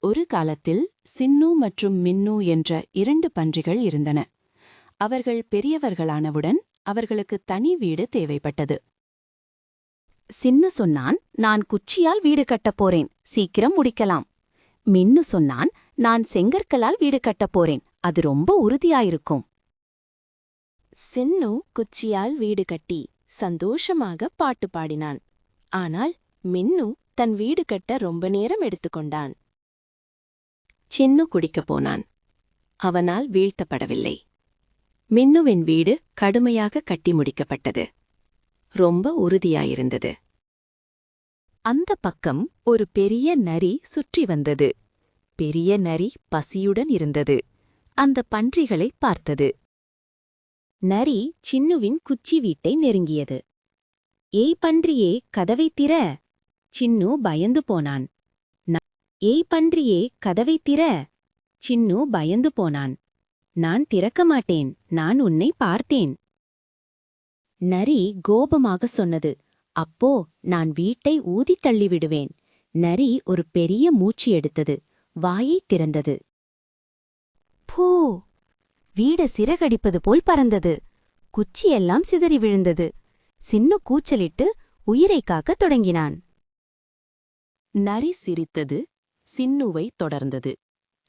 ஒரு காலத்தில் சின்னு மற்றும் மின்னு என்ற 2 பன்றிகள் இருந்தன. அவர்கள் பெரியவர்களானவுடன் அவர்களுக்கு தனி வீடு தேவைப்பட்டது. சின்னு சொன்னான், நான் குச்சியால் வீடு கட்டப் போறேன், சீக்கிரம் முடிக்கலாம். மின்னு சொன்னான், நான் செங்கற்களால் வீடு கட்டப் போறேன், அது ரொம்ப உறுதியாயிருக்கும். சின்னு குச்சியால் வீடு கட்டி சந்தோஷமாக பாட்டு பாடினான். ஆனால் மின்னு தன் வீடு கட்ட ரொம்ப நேரம் எடுத்துக்கொண்டான். சின்னு குடிக்கப் போனான். அவனால் வீழ்த்தப்படவில்லை. மின்னுவின் வீடு கடுமையாக கட்டி முடிக்கப்பட்டது. ரொம்ப உறுதியாயிருந்தது. அந்த பக்கம் ஒரு பெரிய நரி சுற்றி வந்தது. பெரிய நரி பசியுடன் இருந்தது. அந்த பன்றிகளை பார்த்தது. நரி சின்னுவின் குச்சி வீட்டை நெருங்கியது. ஏய் பன்றியே, கதவைத் திற! சின்னு பயந்து போனான். ஏய் பன்றியே, கதவைத் திற! சின்னு பயந்து போனான். நான் திறக்க மாட்டேன், நான் உன்னை பார்த்தேன். நரி கோபமாக சொன்னது. அப்போ நான் வீட்டை ஊதித் தள்ளிவிடுவேன். நரி ஒரு பெரிய மூச்சு எடுத்தது. வாயைத் திறந்தது. பூ! வீடு சிறகடிப்பது போல் பறந்தது. குச்சியெல்லாம் சிதறி விழுந்தது. சின்னு கூச்சலிட்டு உயிரைக் காக்கத் தொடங்கினான். நரி சிரித்தது. சின்னுவை தொடர்ந்தது.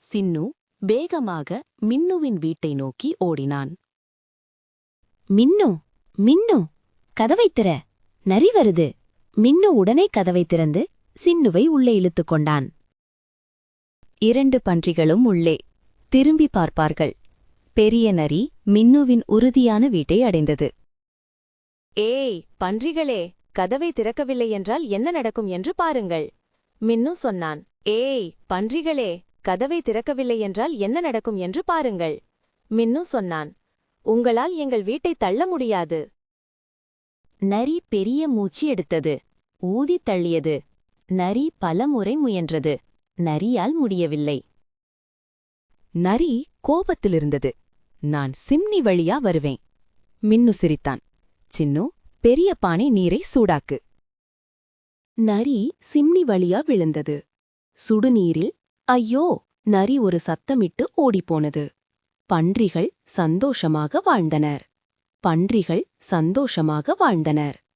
சின்னு வேகமாக மின்னுவின் வீட்டை நோக்கி ஓடினான். மின்னு, மின்னு, கதவைத் திற! நரி வருது! மின்னு உடனே கதவைத் திறந்து சின்னுவை உள்ளே இழுத்துக் கொண்டான். 2 பன்றிகளும் உள்ளே திரும்பி பார்ப்பார்கள். பெரிய நரி மின்னுவின் உறுதியான வீட்டை அடைந்தது. ஏய் பன்றிகளே, கதவை திறக்கவில்லை என்றால் என்ன நடக்கும் என்று பாருங்கள். மின்னு சொன்னான். ஏய் பன்றிகளே, கதவை திறக்கவில்லை என்றால் என்ன நடக்கும் என்று பாருங்கள். மின்னு சொன்னான். உங்களால் எங்கள் வீட்டை தள்ள முடியாது. நரி பெரிய மூச்சு எடுத்தது. ஊதித் தள்ளியது. நரி பலமுறை முயன்றது. நரியால் முடியவில்லை. நரி கோபத்திலிருந்தது. நான் சிம்னி வழியா வருவேன். மின்னு சிரித்தான். சின்னு, பெரிய பானை நீரை சூடாக்கு. நரி சிம்னி வழியா விழுந்தது. சுடுநீரில் ஐயோ! நரி ஒரு சத்தமிட்டு ஓடிப்போனது. பன்றிகள் சந்தோஷமாக வாழ்ந்தனர்.